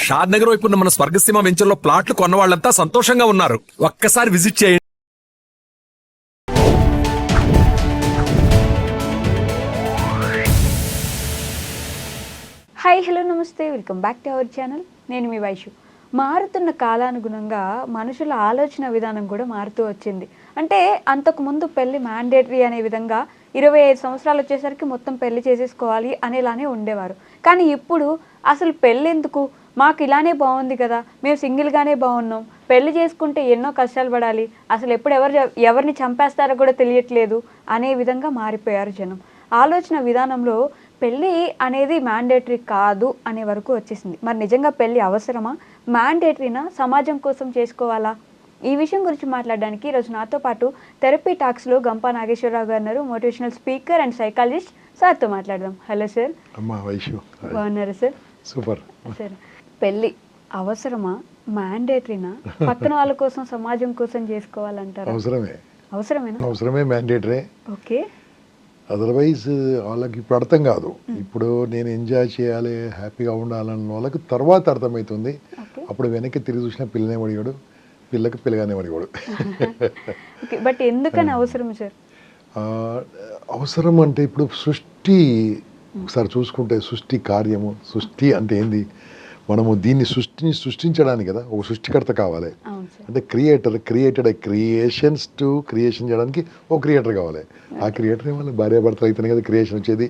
షాద్ నగర్ వైపు ఉన్న మన స్వర్గసీమ వెంచర్లో ప్లాట్లు కొన్న వాళ్ళంతా సంతోషంగా ఉన్నారు. ఒక్కసారి విజిట్ చేయండి. హాయ్ హలో నమస్తే, welcome back to our channel. నేను మీ వైషు. మారుతున్న కాలానుగుణంగా మనుషుల ఆలోచన విధానం కూడా మారుతూ వచ్చింది. అంటే అంతకుముందు పెళ్లి మ్యాండేటరీ అనే విధంగా 25 సంవత్సరాలు వచ్చేసరికి మొత్తం పెళ్లి చేసేసుకోవాలి అనేలానే ఉండేవారు. కానీ ఇప్పుడు అసలు పెళ్ళి ఎందుకు, మాకు ఇలానే బాగుంది కదా, మేము సింగిల్గానే బాగున్నాం, పెళ్లి చేసుకుంటే ఎన్నో కష్టాలు పడాలి, అసలు ఎప్పుడు ఎవరిని చంపేస్తారో కూడా తెలియట్లేదు అనే విధంగా మారిపోయారు జనం. ఆలోచన విధానంలో పెళ్ళి అనేది మ్యాండేటరీ కాదు అనే వరకు వచ్చేసింది. మరి నిజంగా పెళ్ళి అవసరమా, మ్యాండేటరీనా, సమాజం కోసం చేసుకోవాలా? ఈ విషయం గురించి మాట్లాడడానికి ఈరోజు నాతో పాటు థెరపీ టాక్స్లో గంపా నాగేశ్వరరావు గారు ఉన్నారు, మోటివేషనల్ స్పీకర్ అండ్ సైకాలజిస్ట్. సార్తో మాట్లాడదాం. Hello sir. బాగున్నారా సార్? సూపర్ సార్, పెళ్ళి అవసరమా, మ్యాండేటరీనా, పక్కన వాళ్ళ కోసం సమాజం కోసం చేసుకోవాలంటారా? అవసరమే మ్యాండేటరీ. ఓకే. అదర్వైజ్ వాళ్ళకి ఇప్పుడు అర్థం కాదు. ఇప్పుడు నేను ఎంజాయ్ చేయాలి, హ్యాపీగా ఉండాలన్న వాళ్ళకి తర్వాత అర్థమవుతుంది. అప్పుడు వెనక్కి తిరిగి చూసిన పిల్లనే అడిగాడు, పిల్లకి పిల్లగానే అడిగాడు. బట్ ఎందుకని అవసరం సార్? అవసరం అంటే ఇప్పుడు సృష్టి ఒకసారి చూసుకుంటే సృష్టి కార్యము, సృష్టి అంటే ఏంది, మనము దీన్ని సృష్టించడానికి కదా ఒక సృష్టికర్త కావాలి. అంటే క్రియేటెడ్ క్రియేషన్స్ టు క్రియేషన్ చేయడానికి ఒక క్రియేటర్ కావాలి. ఆ క్రియేటర్ వాళ్ళ భార్యాభర్తలు అయితేనే కదా క్రియేషన్ వచ్చేది.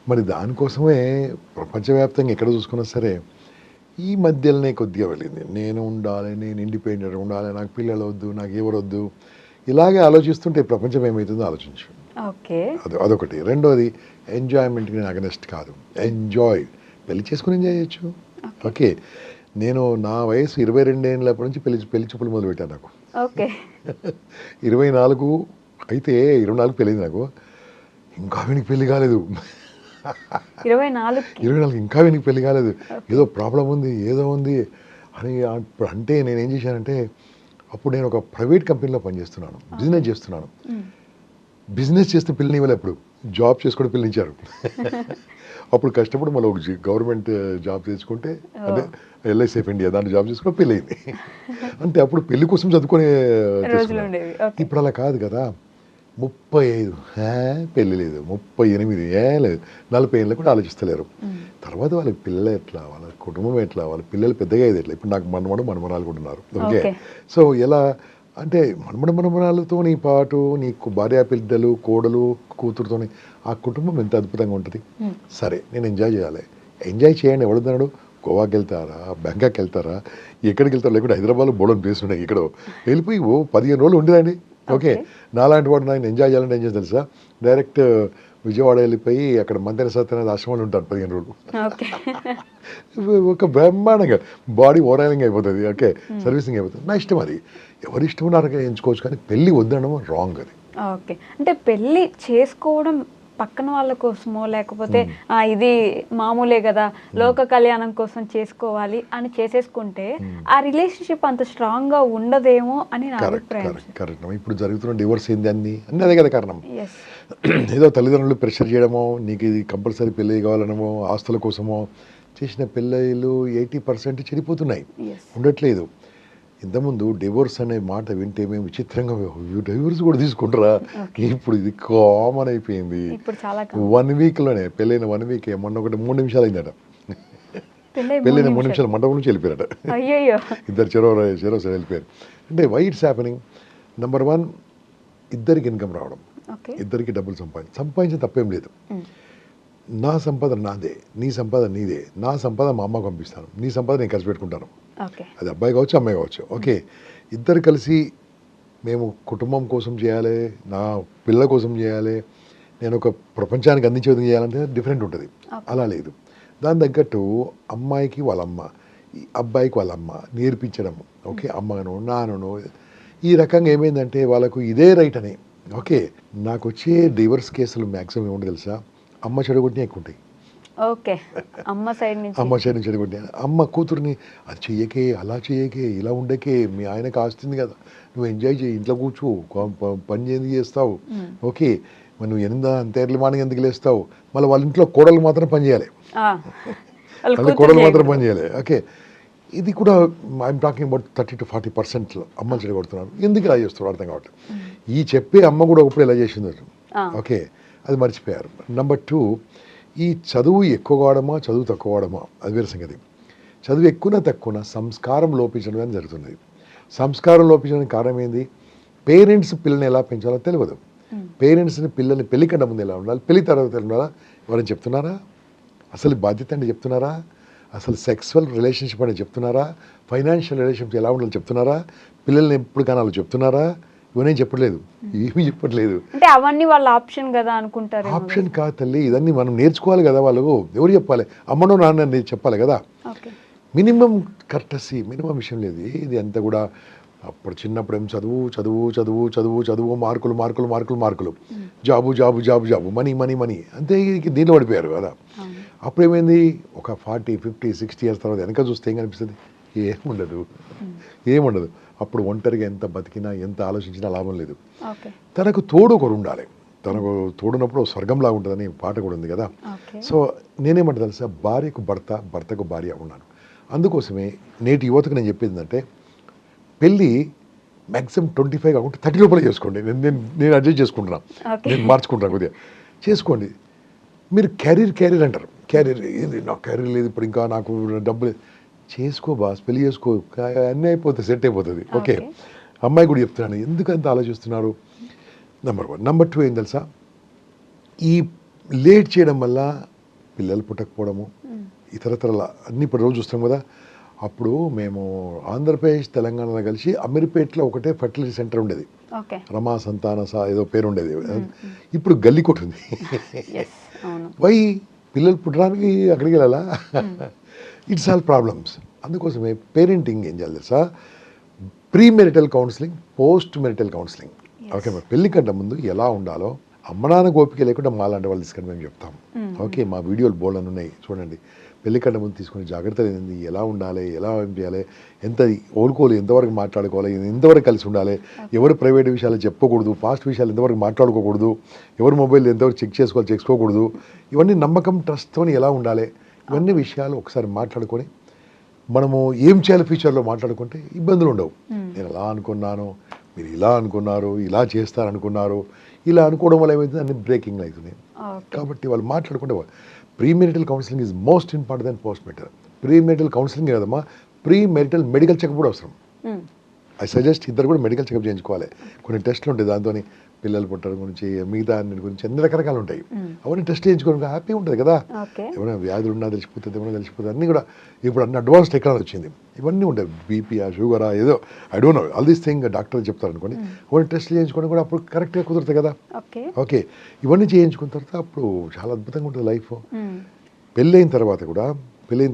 మరి దానికోసమే ప్రపంచవ్యాప్తంగా ఎక్కడ చూసుకున్నా సరే ఈ మధ్యలోనే కొద్దిగా వెళ్ళింది. నేను ఉండాలి, నేను ఇండిపెండెంట్ ఉండాలి, నాకు పిల్లలు వద్దు, నాకు ఎవరు వద్దు, ఇలాగే ఆలోచిస్తుంటే ప్రపంచం ఏమవుతుందో ఆలోచించు. అదొకటి. రెండోది ఎంజాయ్మెంట్కి నేను అగనెస్ట్ కాదు. పెళ్లి చేసుకుని ఎంజాయ్ చేయొచ్చు. ఓకే, నేను నా వయసు 22 ఏళ్ళప్పటి నుంచి పెళ్లి చూపులు మొదలు పెట్టాను. నాకు 24 అయితే 24 పెళ్ళింది నాకు. ఇంకా వీనికి పెళ్లి కాలేదు. 24 ఇంకా వీనికి పెళ్లి కాలేదు. ఏదో ప్రాబ్లం ఉంది, ఏదో ఉంది అని అంటే నేనేం చేశానంటే, అప్పుడు నేను ఒక ప్రైవేట్ కంపెనీలో పనిచేస్తున్నాను, బిజినెస్ చేస్తున్నాను. బిజినెస్ చేస్తే పిల్లని ఇవ్వలే, అప్పుడు జాబ్ చేసుకుంటే పిల్లనిచ్చారు. అప్పుడు కష్టపడి మళ్ళీ ఒక గవర్నమెంట్ జాబ్ చేసుకుంటే, అంటే ఎల్ఐసిఎఫ్ ఇండియా దాంట్లో జాబ్ చేసుకుంటే పెళ్ళయింది. అంటే అప్పుడు పెళ్లి కోసం చదువుకునే. ఇప్పుడు అలా కాదు కదా. 35 పెళ్ళి లేదు, 38 లేదు, 40 ఏళ్ళకి కూడా ఆలోచిస్తలేరు. తర్వాత వాళ్ళ పిల్లలు ఎట్లా, వాళ్ళ కుటుంబం ఎట్లా, వాళ్ళ పిల్లలు పెద్దగా అయ్యేది ఎట్లా. ఇప్పుడు నాకు మనమరాలు కూడా ఉన్నారు. ఓకే, సో ఎలా అంటే మనమరాలతో నీ పాటు నీకు భార్య పిల్లలు, కోడలు, కూతురుతోని ఆ కుటుంబం ఎంత అద్భుతంగా ఉంటుంది. సరే, నేను ఎంజాయ్ చేయాలి. ఎంజాయ్ చేయండి. ఎవడున్నాడు? గోవాకి వెళ్తారా, బ్యాంకాక్ వెళ్తారా, ఎక్కడికి వెళ్తారు? లేకుంటే హైదరాబాద్లో బోర్డని ప్లేస్ ఉన్నాయి, ఇక్కడ వెళ్ళిపోయి 15 రోజులు ఉండిరండి. ఓకే, నాలాంటి వాడు నేను ఎంజాయ్ చేయాలంటే ఏం చేసి తెలుసా, డైరెక్ట్ విజయవాడ వెళ్ళిపోయి అక్కడ మంత్రి సత్యనారాయణ ఆశ్రమాలు ఉంటాను 15 రోజులు. ఒక బ్రహ్మాండంగా బాడీ ఓవరాలింగ్ అయిపోతుంది. ఓకే, సర్వీసింగ్ అయిపోతుంది. నా ఇష్టం అది. ఎవరి ఇష్టం ఉన్నారో ఎంచుకోవచ్చు, కానీ పెళ్ళి వద్దనడం రాంగ్ అది. ఓకే, అంటే పెళ్ళి చేసుకోవడం పక్కన వాళ్ళ కోసమో లేకపోతే ఇది మామూలే కదా, లోక కళ్యాణం కోసం చేసుకోవాలి అని చేసేసుకుంటే ఆ రిలేషన్షిప్ అంత స్ట్రాంగ్ గా ఉండదేమో అని నా అభిప్రాయం. కరెక్ట్. ఇప్పుడు జరుగుతున్న డివోర్స్ ఏంది అన్ని అదే కదా కారణం. ఏదో తల్లిదండ్రులు ప్రెషర్ చేయడమో, నీకు ఇది కంపల్సరీ పెళ్ళి కావాలనమో, ఆస్తుల కోసమో చేసిన పెళ్ళిళ్ళు 80% చెడిపోతున్నాయి, ఉండట్లేదు. ఇంతకుముందు డివోర్స్ అనే మాట వింటే మేము విచిత్రంగా, డివోర్స్ కూడా తీసుకుంటారా? ఇప్పుడు ఇది కామన్ అయిపోయింది. 1 వీక్లోనే పెళ్ళైన 1 వీక్, మొన్న ఒకటి 3 నిమిషాలు అయిందట. పెళ్ళైన 3 నిమిషాలు మండపం నుంచి వెళ్ళిపోయారట. ఇద్దరు చెరో సైడ్ వెళ్ళిపోయారు. అంటే వై ఇట్స్ హ్యాపెనింగ్? నెంబర్ 1, ఇద్దరికి ఇన్కమ్ రావడం, ఇద్దరికి డబ్బులు సంపాదించడం తప్పేం లేదు. నా సంపద నాదే, నీ సంపద నీదే. నా సంపద మా అమ్మకు పంపిస్తాను, నీ సంపద నేను ఖర్చు పెట్టుకుంటాను. అది అబ్బాయి కావచ్చు, అమ్మాయి కావచ్చు. ఓకే, ఇద్దరు కలిసి మేము కుటుంబం కోసం చేయాలి, నా పిల్లల కోసం చేయాలి, నేను ఒక ప్రపంచానికి అందించే విధంగా చేయాలంటే డిఫరెంట్ ఉంటుంది. అలా లేదు. దాని తగ్గట్టు అమ్మాయికి వాళ్ళ అమ్మ, అబ్బాయికి వాళ్ళ అమ్మ నేర్పించడం. ఓకే, అమ్మను నాన్నను ఈ రకంగా ఏమైందంటే వాళ్ళకు ఇదే రైట్ అని. ఓకే, నాకు వచ్చే డివోర్స్ కేసులు మ్యాక్సిమం ఏముంటుంది తెలుసా, అమ్మ చెడగొట్టినా ఎక్కువ ఉంటాయి. ఓకే, అమ్మ సైడ్ నుంచి చెడగొట్టినా, అమ్మ కూతుర్ని అది చెయ్యకే, అలా చెయ్యకే, ఇలా ఉండకే, మీ ఆయనకు ఆస్తుంది కదా, నువ్వు ఎంజాయ్ చేయి, ఇంట్లో కూర్చో, పని ఎందుకు చేస్తావు? ఓకే, మరి నువ్వు అంత ఎర్లీ మార్నింగ్ ఎందుకు లేస్తావు? మళ్ళీ వాళ్ళ ఇంట్లో కోడలు మాత్రం పని చేయాలి, కోడలు మాత్రం పని చేయాలి. ఓకే, ఇది కూడా ఐఎమ్ టాకింగ్ అబౌట్ 30 to 40% అమ్మలు చెడగొడుతున్నారు. ఎందుకు ఇలా చేస్తున్నారు అర్థం కావట్లేదు. ఈ చెప్పే అమ్మ కూడా ఒకప్పుడు ఇలా చేసింది. ఓకే, అది మర్చిపోయారు. నెంబర్ 2, ఈ చదువు ఎక్కువ కావడమా చదువు తక్కువ కావడమా అది వేరే సంగతి. చదువు ఎక్కువ తక్కువ సంస్కారం లోపించడం అని జరుగుతుంది. సంస్కారం లోపించడానికి కారణం ఏంది? పేరెంట్స్ పిల్లల్ని ఎలా పెంచాలో తెలియదు. పేరెంట్స్ని పిల్లల్ని పెళ్లి కన్నా ముందు ఎలా ఉండాలి, పెళ్లి తర్వాత ఎలా ఉండాలా ఎవరైనా చెప్తున్నారా? అసలు బాధ్యత అంటే చెప్తున్నారా? అసలు సెక్సువల్ రిలేషన్షిప్ అని చెప్తున్నారా? ఫైనాన్షియల్ రిలేషన్షిప్ ఎలా ఉండాలో చెప్తున్నారా? పిల్లల్ని ఎప్పుడు కనాలో చెప్తున్నారా? ఇవన్నీ చెప్పట్లేదు, ఏమీ చెప్పట్లేదు. అంటే అవన్నీ వాళ్ళ ఆప్షన్ కదా అనుకుంటారు. ఆప్షన్ కాదు తల్లి, ఇదన్నీ మనం నేర్చుకోవాలి కదా. వాళ్ళు ఎవరు చెప్పాలి? అమ్మనో నాన్న చెప్పాలి కదా. మినిమం కర్టసీ, మినిమం విషయం లేదు. ఇది అంతా కూడా అప్పుడు చిన్నప్పుడు ఏం చదువు చదువు చదువు చదువు చదువు మార్కులు మార్కులు మార్కులు మార్కులు, job job job job, money money money, అంతే దీనిలో పడిపోయారు కదా. అప్పుడు ఏమైంది? ఒక 40, 50, 60 years తర్వాత వెనక చూస్తే ఏం కనిపిస్తుంది? ఏముండదు. అప్పుడు ఒంటరిగా ఎంత బతికినా ఎంత ఆలోచించినా లాభం లేదు. తనకు తోడు ఒకరు ఉండాలి. తనకు తోడున్నప్పుడు స్వర్గంలా ఉంటుందని పాట కూడా ఉంది కదా. సో నేనేమంటా తెలుసా, భార్యకు భర్త, భర్తకు భార్య ఉన్నాను. అందుకోసమే నేటి యువతకు నేను చెప్పేది ఏంటంటే, పెళ్ళి మ్యాక్సిమం 25 కాకుండా 30 లోపల చేసుకోండి. నేను అడ్జస్ట్ చేసుకుంటున్నాను, నేను మార్చుకుంటాను కొద్దిగా. చేసుకోండి. మీరు క్యారీర్ అంటారు. క్యారీర్ ఏంది? నాకు క్యారీర్ లేదు, ఇప్పుడు ఇంకా నాకు డబ్బులు. చేసుకో బాస్, పెళ్లి చేసుకో, అన్నీ అయిపోతుంది, సెట్ అయిపోతుంది. ఓకే, అమ్మాయి కూడా చెప్తున్నాను, ఎందుకంత ఆలోచిస్తున్నారు? నెంబర్ 1. నెంబర్ 2 ఏం తెలుసా, ఈ లేట్ చేయడం వల్ల పిల్లలు పుట్టకపోవడము, ఇతరతరల అన్ని ఇప్పుడు రోజు చూస్తాం కదా. అప్పుడు మేము ఆంధ్రప్రదేశ్ తెలంగాణలో కలిసి అమీర్పేటలో ఒకటే ఫర్టిలిటీ సెంటర్ ఉండేది, రమా సంతాన ఏదో పేరు ఉండేది. ఇప్పుడు గల్లీ కొట్టు ఉంది. వై? పిల్లలు పుట్టడానికి అక్కడికి వెళ్ళాలా? It's all problems. అందుకోసమే పేరెంటింగ్ ఏం చేయాలి తెలుసా, pre marital counselling, post marital counselling. Okay, మరి పెళ్లి కంటే ముందు ఎలా ఉండాలో అమ్మ నాన్న ఓపిక లేకుండా మాలాంటి వాళ్ళు తీసుకొని మేము చెప్తాం. ఓకే, మా వీడియోలు బోల్డ్ ఉన్నాయి చూడండి. పెళ్లి కంటే ముందు తీసుకునే జాగ్రత్తలు ఏంది, ఎలా ఉండాలి, ఎలా ఏం చేయాలి, ఎంత ఓలుకోవాలి, ఎంతవరకు మాట్లాడుకోవాలి, ఎంతవరకు కలిసి ఉండాలి, ఎవరు ప్రైవేట్ విషయాలు చెప్పకూడదు, ఫాస్ట్ విషయాలు ఎంతవరకు మాట్లాడుకోకూడదు, ఎవరు మొబైల్ ఎంతవరకు చెక్ చేసుకోకూడదు, ఇవన్నీ నమ్మకం, ట్రస్ట్తో ఎలా ఉండాలి, ఇవన్నీ విషయాలు ఒకసారి మాట్లాడుకొని మనము ఏం చేయాలి ఫ్యూచర్లో మాట్లాడుకుంటే ఇబ్బందులు ఉండవు. నేను అలా అనుకున్నాను, మీరు ఇలా అనుకున్నారు, ఇలా చేస్తారనుకున్నారు, ఇలా అనుకోవడం వల్ల ఏమైతుంది, అన్ని బ్రేకింగ్ అవుతుంది. కాబట్టి వాళ్ళు మాట్లాడుకుంటే pre marital counselling is most important then post marital. Pre marital counselling కదమ్మా, ప్రీ మెరిటల్ మెడికల్ చెకప్ కూడా అవసరం. ఐ సజెస్ట్ ఇద్దరు కూడా మెడికల్ చెకప్ చేయించుకోవాలి. కొన్ని టెస్టులు ఉంటాయి, దాంతో పిల్లలు పుట్టడం గురించి, మిగతా అన్నిటి గురించి అన్ని రకరకాలు ఉంటాయి. అవన్నీ టెస్ట్ చేయించుకోవడానికి హ్యాపీ ఉంటుంది కదా. ఏమైనా వ్యాధులు ఉన్నా తెలిసిపోతుంది, ఏమైనా తెలిసిపోతుంది, అన్నీ కూడా ఇప్పుడు అన్ని అడ్వాన్స్ టెక్నాలజీ వచ్చింది. ఇవన్నీ ఉంటాయి, బీపీఆ, షుగరా, ఏదో I don't know, all these thing doctor చెప్తారు అనుకోండి. అవన్నీ టెస్ట్ చేయించుకోవడం కూడా అప్పుడు కరెక్ట్గా కుదురుతుంది కదా. ఓకే, ఇవన్నీ చేయించుకున్న తర్వాత అప్పుడు చాలా అద్భుతంగా ఉంటుంది లైఫ్. పెళ్ళైన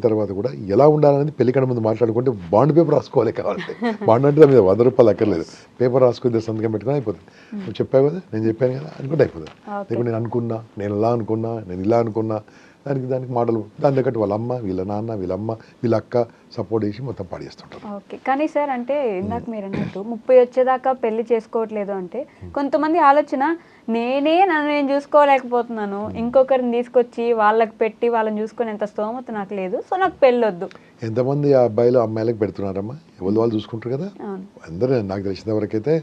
తర్వాత కూడా ఎలా ఉండాలనేది పెళ్లి కన్నా ముందు మాట్లాడుకుంటే బాండ్ పేపర్ రాసుకోవాలి కావాలంటే. బాండ్ అంటే దాని మీద 100 రూపాయలు అక్కర్లేదు, పేపర్ రాసుకుని సంతకం పెట్టుకుని అయిపోతుంది. నువ్వు చెప్పావు కదా, నేను చెప్పాను కదా అనుకుంటే అయిపోతుంది. లేకపోతే నేను అనుకున్నా, నేను ఇలా అనుకున్నా, నేను ఇలా అనుకున్నా, దానికి మోడల్ దాని తగ్గట్టు వాళ్ళ అమ్మ, వీళ్ళ నాన్న, వీళ్ళమ్మ, వీళ్ళ అక్క సపోర్ట్ చేసి మొత్తం పాడేస్తుంటారు. ఓకే, కానీ సార్ అంటే ఇందాక మీరు అన్నట్టు 30 వచ్చేదాకా పెళ్లి చేసుకోవట్లేదు అంటే కొంతమంది ఆలోచన, నన్ను నేను చూసుకోలేకపోతున్నాను, ఇంకొకరిని తీసుకొచ్చి వాళ్ళకి పెట్టి వాళ్ళని చూసుకునే ఎంత స్తోమత నాకు లేదు, సో నాకు పెళ్ళొద్దు. ఎంతమంది అబ్బాయిలు అమ్మాయిలకు పెడుతున్నారమ్మా, ఎవరు వాళ్ళు చూసుకుంటారు కదా. అందరూ నాకు తెలిసిన వరకైతే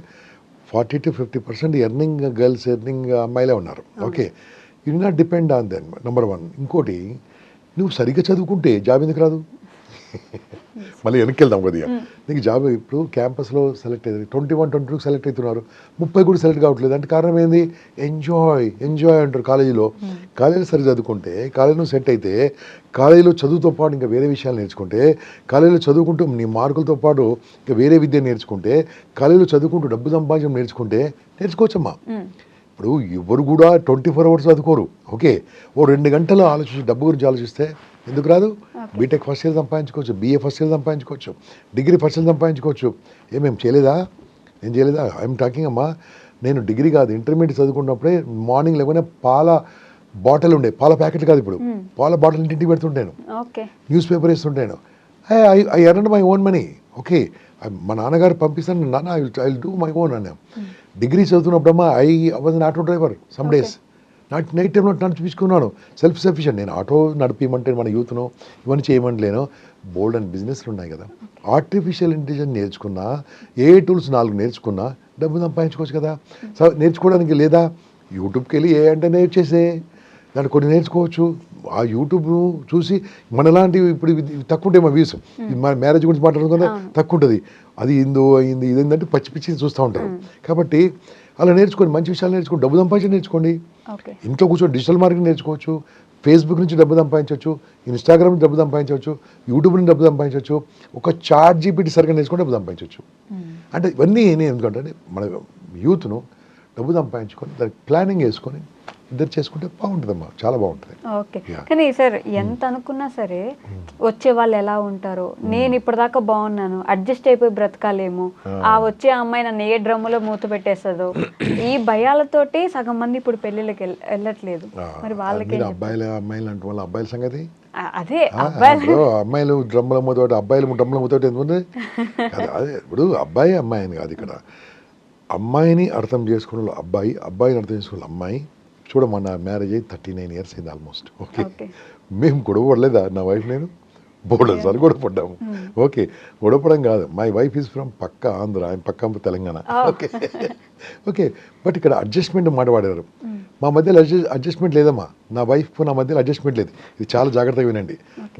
40 to 50% ఎర్నింగ్ గర్ల్స్, ఎర్నింగ్ అమ్మాయిలే ఉన్నారు. Okay, you not depend on then, number 1. ఇంకోటి, నువ్వు సరిగ్గా చదువుకుంటే జాబ్ ఎందుకు రాదు? మళ్ళీ వెనక్కి వెళ్దాం కొద్దిగా. నీకు జాబ్ ఇప్పుడు క్యాంపస్లో సెలెక్ట్ అయ్యింది, 21, 22 సెలెక్ట్ అవుతున్నారు, 30 కూడా సెలెక్ట్ కావట్లేదు. అంటే కారణం ఏంది? ఎంజాయ్ అంటారు కాలేజీలో. కాలేజీలో సరి చదువుకుంటే, కాలేజీలో సెట్ అయితే, కాలేజీలో చదువుతో పాటు ఇంకా వేరే విషయాలు నేర్చుకుంటే, కాలేజీలో చదువుకుంటూ నీ మార్కులతో పాటు ఇంకా వేరే విద్య నేర్చుకుంటే, కాలేజీలో చదువుకుంటూ డబ్బు సంపాదించడం నేర్చుకోవచ్చమ్మా. ఇప్పుడు ఎవరు కూడా 24 hours చదువుకోరు. ఓకే, 2 గంటలు డబ్బు గురించి ఆలోచిస్తే ఎందుకు రాదు? బీటెక్ ఫస్ట్ ఇయర్ సంపాదించుకోవచ్చు, బీఏ ఫస్ట్ ఇయర్ సంపాదించుకోవచ్చు, డిగ్రీ ఫస్ట్ ఇయర్ సంపాదించుకోవచ్చు. ఏమేం చేయలేదా? నేను చేయలేదా? ఐఎమ్ టాకింగ్ అమ్మా, నేను డిగ్రీ కాదు, ఇంటర్మీడియట్ చదువుకున్నప్పుడే మార్నింగ్ లేకపోయినా పాల బాటిల్ ఉండే, పాల ప్యాకెట్ కాదు ఇప్పుడు, పాల బాటిల్ ఇంటికి పెడుతుంటాను, న్యూస్ పేపర్ వేస్తుంటాను. I earn my own money. Okay, మా నాన్నగారు పంపిస్తాను, నాన్న I will do my own అన్నా. డిగ్రీ చదువుతున్నప్పుడమ్మా I was an auto driver some days. Night టైంలో నడిపించుకున్నాను, సెల్ఫ్ సఫిషియెంట్. నేను ఆటో నడిపించమంటే మన యూత్ను ఇవన్నీ చేయమంటలేను. బోల్డ్ అండ్ బిజినెస్లు ఉన్నాయి కదా, ఆర్టిఫిషియల్ ఇంటెలిజెన్స్ నేర్చుకున్నా, ఏ టూల్స్ 4 నేర్చుకున్నా డబ్బు సంపాదించుకోవచ్చు కదా. సో నేర్చుకోవడానికి లేదా యూట్యూబ్కి వెళ్ళి ఏ అంటే నేర్చేసే దాన్ని కొన్ని నేర్చుకోవచ్చు. ఆ యూట్యూబ్ చూసి మనలాంటివి ఇప్పుడు తక్కువ ఉంటాయి మా వ్యూస్. మన మ్యారేజ్ గురించి మాట్లాడుకుందా తక్కువ ఉంటుంది, అది ఇందో అయింది ఇదేంటంటే పచ్చి పిచ్చి చూస్తూ ఉంటారు. కాబట్టి అలా నేర్చుకోండి, మంచి విషయాలు నేర్చుకోండి, డబ్బు సంపాదించి నేర్చుకోండి. ఇంట్లో కూర్చొని డిజిటల్ మార్కెటింగ్ నేర్చుకోవచ్చు, ఫేస్బుక్ నుంచి డబ్బు సంపాదించవచ్చు, ఇన్స్టాగ్రామ్ నుంచి డబ్బు సంపాదించవచ్చు, యూట్యూబ్ నుంచి డబ్బు సంపాదించవచ్చు, ఒక చాట్ జీపీటీ సరిగ్గా నేర్చుకుని డబ్బు సంపాదించవచ్చు. అంటే ఇవన్నీ నేను ఎందుకంటే మన యూత్ను డబ్బు సంపాదించుకొని దానికి ప్లానింగ్ వేసుకొని ఇద్దరు చేసుకుంటే బాగుంటుందమ్మా, చాలా బాగుంటుంది. ఓకే, కానీ సార్ ఎంత అనుకున్నా సరే వచ్చే వాళ్ళు ఎలా ఉంటారో, నేను ఇప్పటిదాకా బాగున్నాను అడ్జస్ట్ అయిపోయి బ్రతకాలేమో, ఆ వచ్చే అమ్మాయి నన్ను ఏ డ్రమ్ములో మూత పెట్టేస్తుందో, ఈ భయాలతోటి సగం మంది ఇప్పుడు పెళ్లిళ్ళకి వెళ్ళట్లేదు. మరి వాళ్ళకి అబ్బాయిలు అమ్మాయిలు అంటే వాళ్ళ అబ్బాయిల సంగతి అదే, అమ్మాయిలు డ్రమ్ముల మూతోటి అబ్బాయిలు డ్రమ్ముల మూతోటి ఎందుకంటే అదే ఇప్పుడు అబ్బాయి అమ్మాయి అని కాదు, ఇక్కడ అమ్మాయిని అర్థం చేసుకున్న అబ్బాయి, అబ్బాయిని అర్థం చేసుకున్న అమ్మాయి. చూడమ్మా, నా మ్యారేజ్ అయ్యి 39 years అయింది ఆల్మోస్ట్. ఓకే, మేము గొడవ పడలేదా? నా వైఫ్ నేను బోర్డర్ సార్ గొడవ పడ్డాము. ఓకే, గొడవపడం కాదు, మై వైఫ్ ఈజ్ ఫ్రమ్ పక్క ఆంధ్ర, ఆయన పక్క తెలంగాణ. ఓకే ఓకే, బట్ ఇక్కడ అడ్జస్ట్మెంట్ మాట వాడారు. మా మధ్యలో అడ్జస్ట్మెంట్ లేదమ్మా, నా వైఫ్కు నా మధ్యలో అడ్జస్ట్మెంట్ లేదు. ఇది చాలా జాగ్రత్తగా వినండి.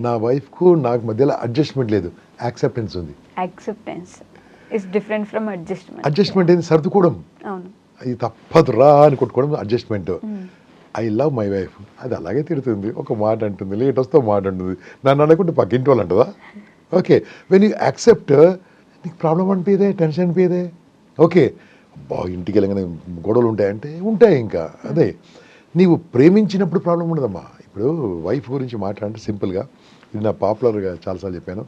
నా వైఫ్కు నాకు మధ్యలో అడ్జస్ట్మెంట్ లేదు, యాక్సెప్టెన్స్ ఉంది. Acceptance is different from adjustment. Adjustment ఏంది? సర్దుకోవడం. అవును, ఇది తప్పదురా అని కొట్టుకోవడం adjustment. I love my wife, అది అలాగే తిడుతుంది, ఒక మాట అంటుంది, లేట్ వస్తే మాట అంటుంది, నన్ను అనకుంటే పక్కింటి వాళ్ళు అంటుందా? ఓకే, వెన్ యూ యాక్సెప్ట్, నీకు ప్రాబ్లం అనిపించదే, టెన్షన్ అనిపించదే. ఓకే, అబ్బా ఇంటికి వెళ్ళగానే గొడవలు ఉంటాయంటే ఉంటాయి. ఇంకా అదే నీవు ప్రేమించినప్పుడు ప్రాబ్లం ఉండదమ్మా. ఇప్పుడు వైఫ్ గురించి మాట్లాడంటే సింపుల్గా, ఇది నా పాపులర్గా చాలాసార్లు చెప్పాను.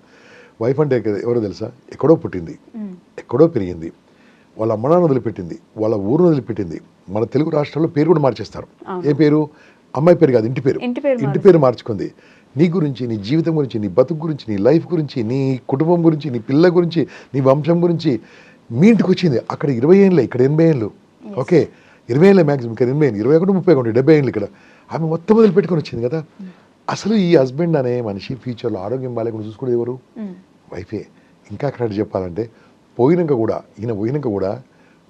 వైఫ్ అంటే ఎవరో తెలుసా? ఎక్కడో పుట్టింది, ఎక్కడో పెరిగింది, వాళ్ళ అమ్మనాన్న వదిలిపెట్టింది, వాళ్ళ ఊరును వదిలిపెట్టింది. మన తెలుగు రాష్ట్రాల్లో పేరు కూడా మార్చేస్తారు. ఏ పేరు? అమ్మాయి పేరు కాదు, ఇంటి పేరు. ఇంటి పేరు మార్చుకుంది. నీ గురించి, నీ జీవితం గురించి, నీ బతుకు గురించి, నీ లైఫ్ గురించి, నీ కుటుంబం గురించి, నీ పిల్ల గురించి, నీ వంశం గురించి. మీ ఇంటికి వచ్చింది, అక్కడ 20 ఏళ్ళే, ఇక్కడ 80 ఏళ్ళు. ఓకే, 20 ఏళ్ళే మ్యాక్సిమం, ఇక్కడ 80 ఏళ్ళు, 21, 30, 70 ఏళ్ళు ఇక్కడ. ఆమె మొత్తం వదిలిపెట్టుకొని వచ్చింది కదా. అసలు ఈ హస్బెండ్ అనే మనిషి ఫ్యూచర్లో ఆరోగ్యం బాగాలేకుండా చూసుకునేది ఎవరు? వైఫే. ఇంకా కరెక్ట్ చెప్పాలంటే ఈయన పోయినాక కూడా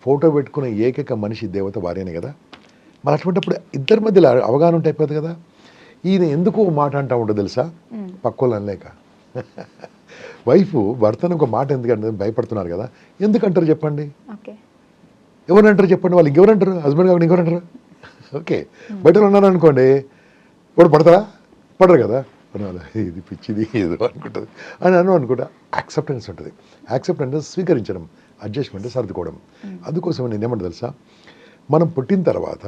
ఫోటో పెట్టుకునే ఏకైక మనిషి దేవత భార్యనే కదా. మరి అటువంటిప్పుడు ఇద్దరి మధ్యలో అవగాహన ఉంటే అయిపోతుంది కదా. ఈయన ఎందుకు మాట అంటా ఉంటుంది తెలుసా? పక్కోళ్ళు అనలేక. వైఫ్ భర్తను ఒక మాట ఎందుకంటే భయపడుతున్నారు కదా. ఎందుకంటారు చెప్పండి? ఎవరంటారు చెప్పండి? వాళ్ళు ఇంకెవరంటారు? హస్బెండ్ కాకుండా ఇంకెవరంటారు? ఓకే, బయట ఉన్నారు అనుకోండి, వాడు పడతారా? పడరు కదా. ఇది పిచ్చిది ఏదో అనుకుంటుంది అని అనుకుంటా. యాక్సెప్టెన్స్ ఉంటుంది. యాక్సెప్టెన్స్ స్వీకరించడం, అడ్జస్ట్మెంట్ సర్దుకోవడం. అందుకోసం నేను ఏమంటా తెలుసా, మనం పుట్టిన తర్వాత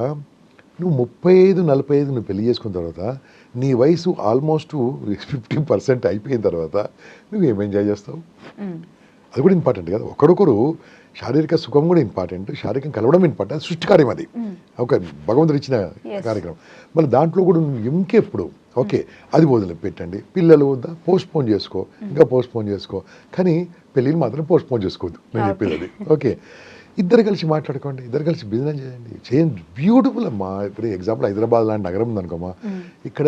నువ్వు 35-45 నువ్వు పెళ్లి చేసుకున్న తర్వాత నీ వయసు ఆల్మోస్ట్ 50% అయిపోయిన తర్వాత నువ్వు ఏం ఎంజాయ్ చేస్తావు? అది కూడా ఇంపార్టెంట్ కదా. ఒకరొకరు శారీరక సుఖం కూడా ఇంపార్టెంట్, శారీరకం కలవడం ఇంపార్టెంట్. సృష్టి కార్యం అది, ఒక భగవంతుడు ఇచ్చిన కార్యక్రమం. మళ్ళీ దాంట్లో కూడా నువ్వు ఇంకెప్పుడు ఓకే అది వదిలి పెట్టండి. పిల్లలు వద్దా పోస్ట్పోన్ చేసుకో, ఇంకా పోస్ట్పోన్ చేసుకో, కానీ పెళ్ళిని మాత్రం పోస్ట్పోన్ చేసుకోవద్దు నేను చెప్పేది అది. ఓకే, ఇద్దరు కలిసి మాట్లాడుకోండి, ఇద్దరు కలిసి బిజినెస్ చేయండి. బ్యూటిఫుల్ అమ్మా. ఇప్పుడు ఎగ్జాంపుల్ హైదరాబాద్ లాంటి నగరం ఉందనుకోమా, ఇక్కడ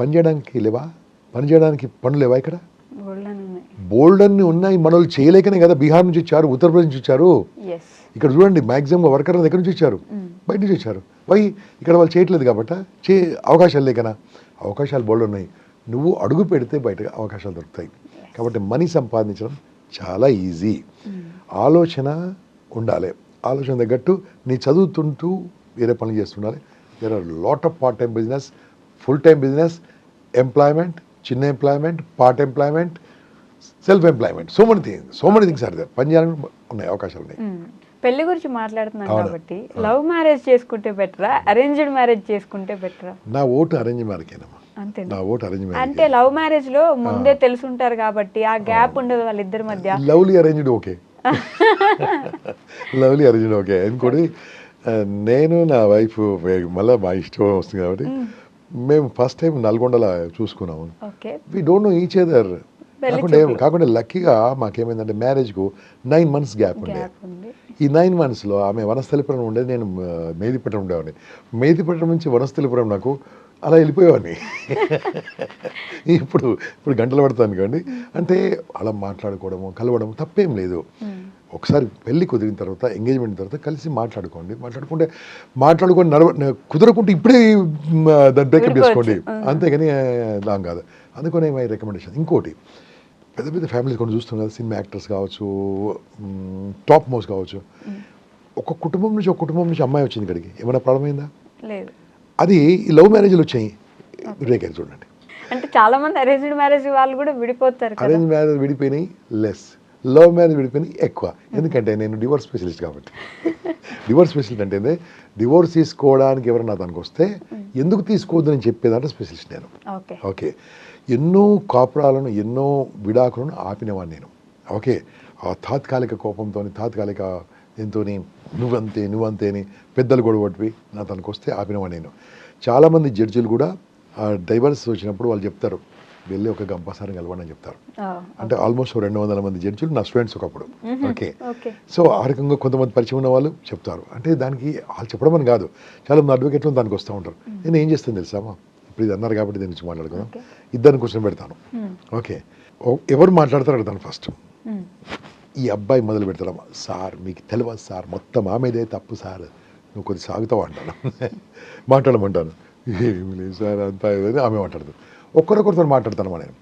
పని చేయడానికి లేవా? పని చేయడానికి పనులు లేవా? ఇక్కడ బోల్డ్ అన్ని ఉన్నాయి. మనోళ్ళు చేయలేకనే కదా బీహార్ నుంచి వచ్చారు, ఉత్తరప్రదేశ్ నుంచి వచ్చారు. ఇక్కడ చూడండి మ్యాక్సిమం వర్కర్ దగ్గర నుంచి వచ్చారు, బయట నుంచి వచ్చారు. వై ఇక్కడ వాళ్ళు చేయట్లేదు కాబట్టి అవకాశాలు లేకనా? అవకాశాలు బోల్డ్ ఉన్నాయి. నువ్వు అడుగు పెడితే బయట అవకాశాలు దొరుకుతాయి. కాబట్టి మనీ సంపాదించడం చాలా ఈజీ. ఆలోచన ఉండాలి, ఆలోచన తగ్గట్టు నీ చదువుతుంటూ వేరే పనులు చేస్తుండాలి. There are lot of part time business, full time business, employment, చిన్న employment, part employment, self employment, so many things are there. పని చేయాలని ఉన్నాయి, అవకాశాలు ఉన్నాయి. పెళ్లి గురించి మాట్లాడుతున్నాం కాబట్టి లవ్ మ్యారేజ్ చేసుకుంటే బెటరా, అరేంజ్డ్ మ్యారేజ్ చేసుకుంటే బెటరా? నా ఓటు అరేంజ్ మ్యారేజేనమ్మా. నా ఓటు అరేంజ్ మ్యారేజ్. అంటే లవ్ మ్యారేజ్ లో ముందే తెలుసుంటారు కాబట్టి ఆ గ్యాప్ ఉండదు వాళ్ళిద్దరి మధ్య. Lovely arranged okay, lovely arranged okay. ఇంకోటి నేను నా వైఫ్ మళ్ళీ మా ఇష్టం వస్తుంది కాబట్టి మేము ఫస్ట్ టైం నల్గొండలో చూసుకున్నాము. We don't know each other. కాకుండా లక్కీగా మాకేమైందంటే మ్యారేజ్కు 9 months గ్యాప్ ఉండే. ఈ 9 monthsలో ఆమె వనస్థలిపురం ఉండేది, నేను మేదిపట్నం ఉండేవాడిని. మేదిపట్నం నుంచి వనస్థలిపురం నాకు అలా వెళ్ళిపోయేవాడిని. ఇప్పుడు గంటలు పడతాను అనుకోండి. అంటే అలా మాట్లాడుకోవడము, కలవడము తప్పేం లేదు. ఒకసారి పెళ్లి కుదిరిన తర్వాత, ఎంగేజ్మెంట్ తర్వాత కలిసి మాట్లాడుకొని కుదరకుంటే ఇప్పుడే దాన్ని బ్రేకప్ చేసుకోండి, అంతేగాని లాంగ్ కాదు. అందుకనే మై రికమెండేషన్. ఇంకోటి, పెద్ద పెద్ద ఫ్యామిలీస్ కొన్ని చూస్తాం కదా, సినిమా యాక్టర్స్ కావచ్చు, టాప్ మోస్ట్ కావచ్చు, ఒక కుటుంబం నుంచి అమ్మాయి వచ్చింది ఇక్కడికి, ఏమైనా ప్రాబ్లం అయిందా? లేదు. అది ఈ లవ్ మ్యారేజ్లు వచ్చాయి, బ్రేక్ చూడండి. అంటే చాలా మంది అరేంజ్డ్ మ్యారేజ్ వాళ్ళు కూడా విడిపోతారు. అరేంజ్ మ్యారేజ్ విడిపోయినాయి లెస్, లవ్ మ్యారేజ్ విడిపోయినాయి ఎక్కువ. ఎందుకంటే నేను డివోర్స్ స్పెషలిస్ట్ కాబట్టి. డివోర్స్ స్పెషలిస్ట్ అంటే డివోర్స్ తీసుకోవడానికి ఎవరైనా దానికి వస్తే ఎందుకు తీసుకోవద్దు అని చెప్పేదంటే స్పెషలిస్ట్ నేను. ఓకే, ఎన్నో కాపురాలను, ఎన్నో విడాకులను ఆపినవాడిని నేను. ఓకే, ఆ తాత్కాలిక కోపంతో, తాత్కాలిక ఎంతో నువ్వంతే అని పెద్దలు గొడవటివి నా తనకు వస్తే ఆపినవాడిని నేను. చాలామంది జడ్జిలు కూడా డైవర్స్ వచ్చినప్పుడు వాళ్ళు చెప్తారు, వెళ్ళి ఒక గంపసారి కలవండి అని చెప్తారు. అంటే ఆల్మోస్ట్ 200 మంది జడ్జిలు నా స్టూడెంట్స్ ఒకప్పుడు. ఓకే, సో ఆ రకంగా కొంతమంది పరిచయం ఉన్న వాళ్ళు చెప్తారు. అంటే దానికి వాళ్ళు చెప్పడం అని కాదు, చాలా మంది అడ్వకేట్లు దానికి వస్తూ ఉంటారు. నేను ఏం చేస్తాను తెలుసామా, ఇప్పుడు ఇది అన్నారు కాబట్టి దీని నుంచి మాట్లాడుకుందాం. ఇద్దరిని కూర్చొని పెడతాను. ఓకే, ఎవరు మాట్లాడతారు అడుగుతాను ఫస్ట్. ఈ అబ్బాయి మొదలు పెడతారమ్మా, సార్ మీకు తెలియదు సార్, మొత్తం ఆమెదే తప్పు సార్, నువ్వు కొద్ది సాగుతావు అంటాను. మాట్లాడమంటాను, ఏమి లేదు సార్ అంతా ఏదని ఆమె మాట్లాడదు. ఒక్కరొకరితో మాట్లాడతాను నేను.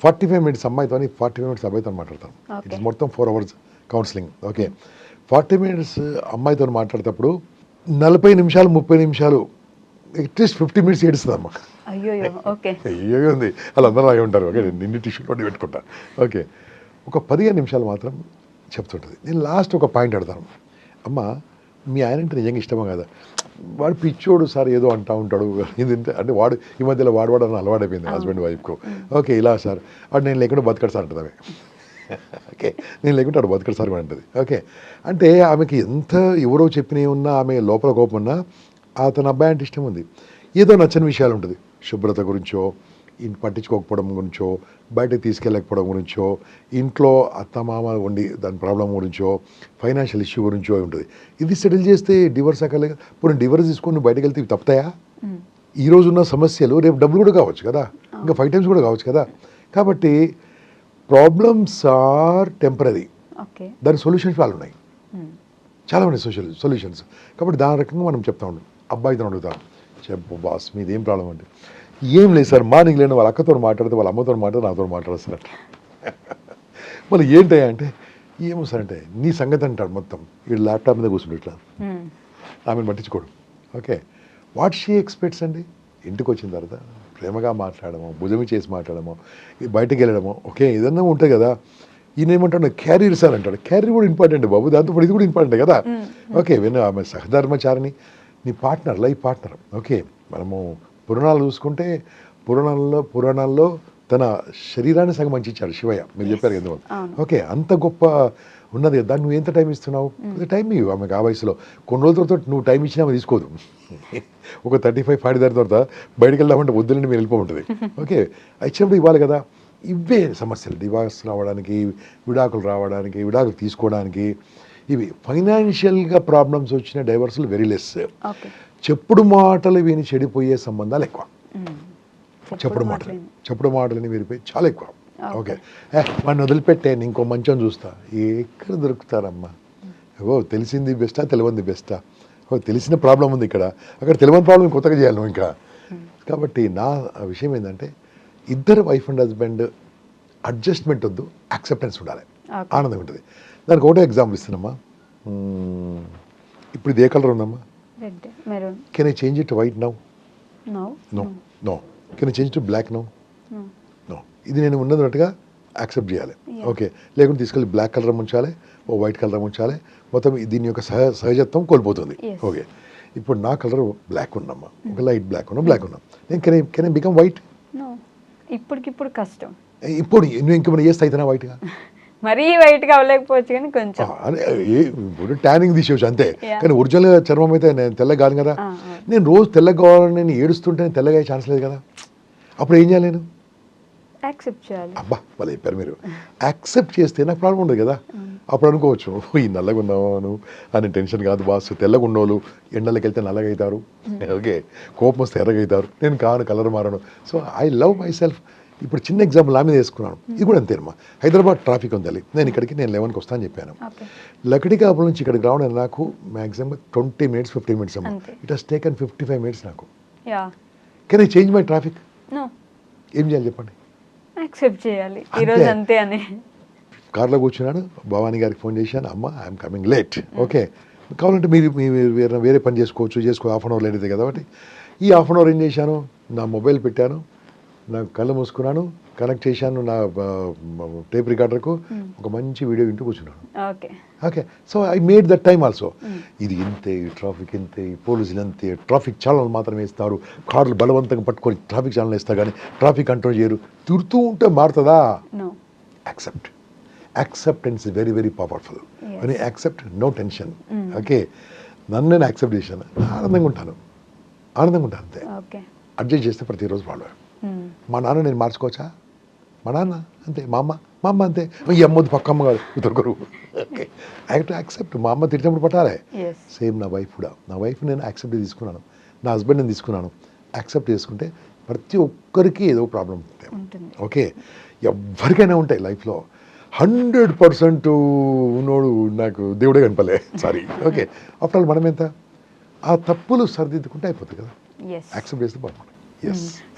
45 minutes అమ్మాయితో, 45 minutes అబ్బాయితో మాట్లాడతాను. ఇట్స్ మొత్తం 4 hours కౌన్సిలింగ్. ఓకే, 40 minutes అమ్మాయితో మాట్లాడేటప్పుడు 40 నిమిషాలు 30 నిమిషాలు అట్లీస్ట్ 50 minutes ఏడుస్తుందమ్మా. అయ్యో ఉంది, వాళ్ళందరూ అలాగే ఉంటారు. ఓకే, నిన్ను టిష్యూ నోటి పెట్టుకుంటా. ఓకే, ఒక 15 నిమిషాలు మాత్రం చెప్తుంటుంది. నేను లాస్ట్ ఒక పాయింట్ అడతాను, అమ్మ మీ ఆయన అంటే నిజంగా ఇష్టమా కదా? వాడు పిచ్చోడు సార్, ఏదో అంటూ ఉంటాడు, ఇదంటే అంటే వాడు ఈ మధ్యలో వాడు అని అలవాడైపోయింది హస్బెండ్ వైఫ్కు. ఓకే, ఇలా సార్ వాడు నేను లేకుండా బతకడు సార్ అంటుంది ఆమె. ఓకే, నేను లేకుంటే వాడు బతకడు సార్ అని అంటుంది. ఓకే, అంటే ఆమెకి ఎంత ఎవరో చెప్పినవి ఉన్నా, ఆమె లోపల కోపం ఉన్నా అతను అబ్బాయి అంటే ఇష్టం ఉంది. ఏదో నచ్చని విషయాలు ఉంటుంది, శుభ్రత గురించో, ఇంటి పట్టించుకోకపోవడం గురించో, బయటకు తీసుకెళ్ళకపోవడం గురించో, ఇంట్లో అత్తమామ ఉండి దాని ప్రాబ్లం గురించో, ఫైనాన్షియల్ ఇష్యూ గురించో ఉంటుంది. ఇది సెటిల్ చేస్తే డివోర్స్ అక్కర్లేదు. ఇప్పుడు డివోర్స్ తీసుకొని బయటకు వెళ్తే ఇవి తప్పుతాయా? ఈ రోజు ఉన్న సమస్యలు రేపు డబ్బులు కూడా కావచ్చు కదా, ఇంకా 5 times కూడా కావచ్చు కదా. కాబట్టి ప్రాబ్లమ్స్ ఆర్ టెంపరీ, దాని సొల్యూషన్స్ వాళ్ళు ఉన్నాయి, చాలా ఉన్నాయి సొల్యూషన్స్. కాబట్టి దాని రకంగా మనం చెప్తా ఉంటాం. అబ్బాయితో అడుగుతాం, చెప్పు బాస్ మీది ఏం ప్రాబ్లం అంటే, ఏం లేదు సార్, మార్నింగ్ లేని వాళ్ళ అక్కతో మాట్లాడితే, వాళ్ళ అమ్మతో మాట్లాడితే, నాతో మాట్లాడతారు. మళ్ళీ ఏంటయ్యా అంటే, ఏమో సార్ అంటే, నీ సంగతి అంటాడు మొత్తం. వీడు ల్యాప్టాప్ మీద కూర్చుంటు ఇట్లా, ఆమెను పట్టించుకోడు. ఓకే, వాట్ షీ ఎక్స్పెక్ట్స్ అండి, ఇంటికి వచ్చిన తర్వాత ప్రేమగా మాట్లాడమో, భుజమి చేసి మాట్లాడమో, బయటకు వెళ్ళడమో, ఓకే ఏదన్నా ఉంటుంది కదా. ఈయన ఏమంటాడు, క్యారియర్ సార్ అంటాడు. క్యారియర్ కూడా ఇంపార్టెంట్ బాబు, దాంతో ఇది కూడా ఇంపార్టెంట్ కదా. ఓకే, విన్న ఆమె సహధర్మచారిని, నీ పార్ట్నర్, లైఫ్ పార్ట్నర్. ఓకే, మనము పురాణాలు చూసుకుంటే పురాణాల్లో తన శరీరాన్ని సగం మంచి ఇచ్చాడు శివయ్య, మీరు చెప్పారు కదా. ఓకే, అంత గొప్ప ఉన్నది, దాన్ని నువ్వు ఎంత టైం ఇస్తున్నావు? టైం ఇవ్వు ఆమెకు. ఆ వయసులో కొన్ని రోజుల తర్వాత నువ్వు టైం ఇచ్చినా ఆమె తీసుకోదు. ఒక 35-40 తర్వాత బయటకు వెళ్దామంటే వద్దులని మీరు వెళ్ళిపోతుంది. ఓకే, ఇచ్చినప్పుడు ఇవ్వాలి కదా. ఇవే సమస్యలు, డివోర్స్ రావడానికి, విడాకులు రావడానికి, విడాకులు తీసుకోవడానికి, ఇవి ఫైనాన్షియల్గా ప్రాబ్లమ్స్ వచ్చిన డైవర్సులు వెరీ లెస్. చెప్పుడు మాటలు విని చెడిపోయే సంబంధాలు ఎక్కువ. చెప్పుడు మాటలని విరిపోయి చాలా ఎక్కువ. ఓకే, వాడిని వదిలిపెట్టే ఇంకో మంచం చూస్తా, ఎక్కడ దొరుకుతారమ్మా? ఓ తెలిసింది బెస్టా, తెలియంది బెస్టా? ఓ తెలిసిన ప్రాబ్లం ఉంది ఇక్కడ, అక్కడ తెలియని ప్రాబ్లం కొత్తగా చేయాలి నువ్వు ఇంకా. కాబట్టి నా విషయం ఏంటంటే, ఇద్దరు వైఫ్ అండ్ హస్బెండ్ అడ్జస్ట్మెంట్ వద్దు, యాక్సెప్టెన్స్ ఉండాలి, ఆనందం ఉంటుంది. దానికి ఒకటే ఎగ్జాంపుల్ ఇస్తున్నామ్మా. ఇప్పుడు ఇది ఏ కలర్ ఉందమ్మా? Can I change it white now? No. Can I change to black now? No. ఇది నేను ఉన్నట్టుగా యాక్సెప్ట్ చేయాలి. ఓకే, లేకుంటే తీసుకెళ్ళి బ్లాక్ కలర్ ఉంచాలి, ఓ వైట్ కలర్ ఉంచాలి, మొత్తం దీని యొక్క సహజత్వం కోల్పోతుంది. ఓకే, ఇప్పుడు నా కలర్ బ్లాక్ ఉన్నమ్మా, ఒక లైట్ బ్లాక్ ఉన్నాం, నేను కెన్ ఐ బికమ్ వైట్? ఇప్పటికిప్పుడు కష్టం. ఇప్పుడు నువ్వు ఇంకేమైనా చేస్తా అవుతున్నా వైట్గా? మరీ వైట్గా అవ్వలేకపోవచ్చు కానీ కొంచెం ఇప్పుడు ట్యానింగ్ తీసేవచ్చు అంతే. కానీ ఒరిజినల్ చర్మం అయితే నేను తెల్లగా కాదు కదా. నేను రోజు తెల్లగా కావాలని నేను ఏడుస్తుంటే తెల్లగా అయ్యే ఛాన్స్ లేదు కదా. అప్పుడు ఏం చేయాలి? నేను యాక్సెప్ట్ చేయాలి. అబ్బా వాళ్ళు చెప్పారు మీరు, యాక్సెప్ట్ చేస్తే నాకు ప్రాబ్లం ఉండదు కదా. అప్పుడు అనుకోవచ్చు ఈ నల్లగా ఉన్నాను అని టెన్షన్ కాదు బాస్, తెల్లగా ఉన్నోళ్ళు ఎండలకి వెళ్తే నల్లగా అవుతారు, ఓకే, కోపం వస్తే ఎర్రగా అవుతారు, నేను కాను కలర్ మారను. So I love myself. ఇప్పుడు చిన్న ఎగ్జాంపుల్ నా మీద వేసుకున్నాను, ఇది కూడా అంతేనమ్మా. హైదరాబాద్ ట్రాఫిక్ ఉంది, నేను ఇక్కడికి నేను 11కి వస్తాను చెప్పాను. లకడికాపుల నుంచి ఇక్కడికి రావడం నాకు మ్యాక్సిమం 20 minutes 15 minutes అమ్మా. ఇట్ హస్ టేకన్ 55 minutes నాకు. Can I change my traffic? ఏం చేయాలి చెప్పండి? యాక్సెప్ట్ చేయాలి ఈరోజు అంతే అని. కార్లో కూర్చున్నాను, భవానీ గారికి ఫోన్ చేశాను, అమ్మ ఐఎమ్ కమింగ్ లేట్, ఓకే, కావాలంటే మీరు వేరే పని చేసుకో, హాఫ్ అన్ అవర్ లేట్ అవుతుంది కదా. కాబట్టి ఈ హాఫ్ అన్ అవర్ ఏం చేశాను, నా మొబైల్ పెట్టాను, నా కళ్ళు మూసుకున్నాను, కనెక్ట్ చేశాను నా టేప్ రికార్డర్కు, ఒక మంచి వీడియో వింటూ కూర్చున్నాను. Okay, so I made that time also. ఇది ఇంతే, ట్రాఫిక్ ఇంతే, పోలీసులు అంతే, ట్రాఫిక్ ఛానల్ మాత్రమే ఇస్తారు, కార్లు బలవంతంగా పట్టుకొని ట్రాఫిక్ ఛానల్ ఇస్తారు కానీ ట్రాఫిక్ కంట్రోల్ చేయరు. తిడుతూ ఉంటే మారుతుందా? Acceptance very very powerful. అని యాక్సెప్ట్, నో టెన్షన్. ఓకే, నన్ను నేను యాక్సెప్ట్ చేశాను, ఆనందంగా ఉంటాను అంతే. అడ్జస్ట్ చేస్తే ప్రతిరోజు వాళ్ళు. మా నాన్న నేను మార్చుకోవచ్చా? మా నాన్న అంతే, మా అమ్మ అంతే, ఈ అమ్మది పక్క అమ్మ కాదు, దొరకరు. Okay, I have to accept. మా అమ్మ తిట్టినప్పుడు పట్టాలి. సేమ్ నా వైఫ్ కూడా, నా వైఫ్ నేను యాక్సెప్ట్ తీసుకున్నాను, నా హస్బెండ్ నేను తీసుకున్నాను. యాక్సెప్ట్ చేసుకుంటే ప్రతి ఒక్కరికి ఏదో ప్రాబ్లం ఉంటుంది. ఓకే, ఎవరికైనా ఉంటాయి లైఫ్లో. 100% ఉన్నోడు నాకు దేవుడే కనపలే, సారీ. ఓకే, ఆఫ్టర్ ఆల్ మనం ఎంత ఆ తప్పులు సరిదిద్దుకుంటే అయిపోతుంది కదా, యాక్సెప్ట్ చేస్తే బాగుంటుంది.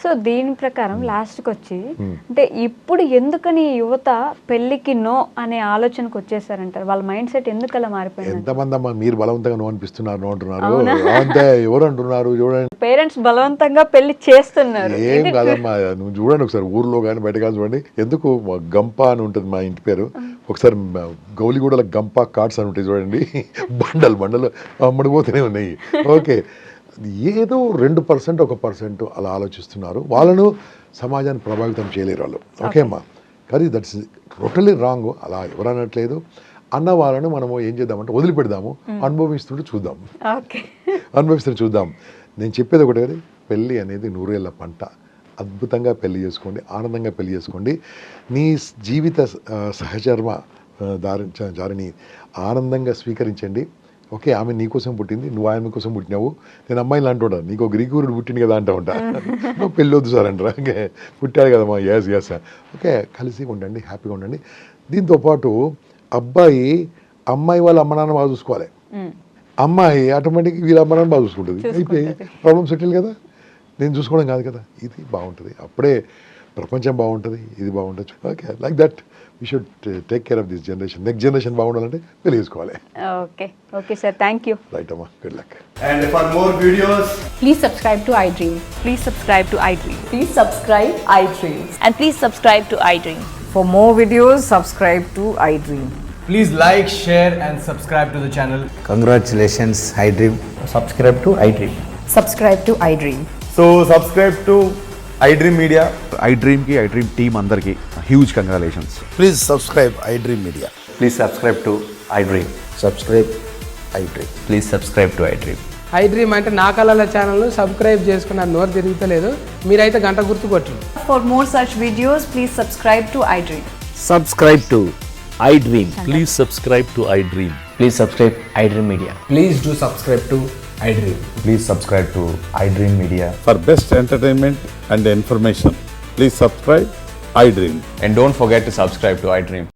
సో దీని ప్రకారం లాస్ట్కి వచ్చి అంటే ఇప్పుడు ఎందుకని యువత పెళ్లికి నో అనే ఆలోచనకు వచ్చేసారంటారు? వాళ్ళ మైండ్ సెట్ ఎందుకు అలా మారిపోయింది? ఎంతమంది అమ్మా మీరు బలవంతంగా నో అనిపిస్తున్నారు, నో అంటున్నారు, అంతే. ఎవరు అంటున్నారు చూడండి, పేరెంట్స్ బలవంతంగా పెళ్లి చేస్తున్నారు. ఏం కాదమ్మా, నువ్వు చూడండి ఒకసారి, ఊర్లో కానీ బయట కానీ చూడండి. ఎందుకు గంప అని ఉంటుంది మా ఇంటి పేరు, ఒకసారి గౌలిగూడల గంప కార్డ్స్ అని ఉంటాయి చూడండి, బండలు అమ్మడిపోతూనే ఉన్నాయి. ఓకే, ఏదో 2% 1% అలా ఆలోచిస్తున్నారు. వాళ్ళను సమాజాన్ని ప్రభావితం చేయలేరు వాళ్ళు. ఓకే అమ్మా, కానీ దట్స్ టోటలీ రాంగ్. అలా ఎవరు అనట్లేదు. అన్న వాళ్ళను మనము ఏం చేద్దామంటే వదిలిపెడదాము, అనుభవిస్తుంటే చూద్దాం. నేను చెప్పేది ఒకటి, పెళ్ళి అనేది 100 ఏళ్ళ పంట. అద్భుతంగా పెళ్లి చేసుకోండి, ఆనందంగా పెళ్లి చేసుకోండి. నీ జీవిత సహచర్మ జారిని ఆనందంగా స్వీకరించండి. ఓకే, ఆమె నీకోసం పుట్టింది, నువ్వు ఆమె కోసం పుట్టినావు. నేను అమ్మాయిలు అంటుంటా, నీకు గ్రీకుడు పుట్టింది కదా అంటూ ఉంటా. నువ్వు పెళ్ళి వద్దు సార్ అంటారా, ఓకే పుట్టాడు కదమ్మా, ఎస్ ఓకే, కలిసి ఉండండి, హ్యాపీగా ఉండండి. దీంతోపాటు అమ్మాయి వాళ్ళ అమ్మ నాన్న బాగా చూసుకోవాలి, అమ్మాయి ఆటోమేటిక్గా వీళ్ళ అమ్మ నాన్న బాగా చూసుకుంటుంది. అయిపోయి ప్రాబ్లమ్ సెటిల్ కదా. నేను చూసుకోవడం కాదు కదా, ఇది బాగుంటుంది, అప్పుడే ప్రపంచం బాగుంటుంది, ఇది బాగుంటుంది. Okay, like that we should take care of this generation. Next generation బాగుండాలంటే పెళ్లి చేసుకోవాలి. Okay sir, thank you. Right అమ్మా, good luck. And for more videos, please subscribe to iDream. Please subscribe to iDream. Please subscribe iDream. And please subscribe to iDream. For more videos, subscribe to iDream. please like, share and subscribe to the channel. Congratulations, iDream. Subscribe to iDream. Subscribe to iDream. So subscribe to iDream Media. iDream team అందరికి huge congratulations. Please subscribe iDream Media. Please subscribe to iDream. Subscribe iDream. Please subscribe to iDream. iDream అంటే నా కళల ఛానల్ను subscribe చేసుకున్న నోరు తిరుగుతలేదు, మీరైతే గంట గుర్తు కొట్టండి. For more such videos, please subscribe to iDream. Subscribe to iDream. Please subscribe to iDream. Please subscribe iDream Media. Please do subscribe to iDream. Please subscribe to iDream Media. For best entertainment and information, please subscribe iDream. And don't forget to subscribe to iDream.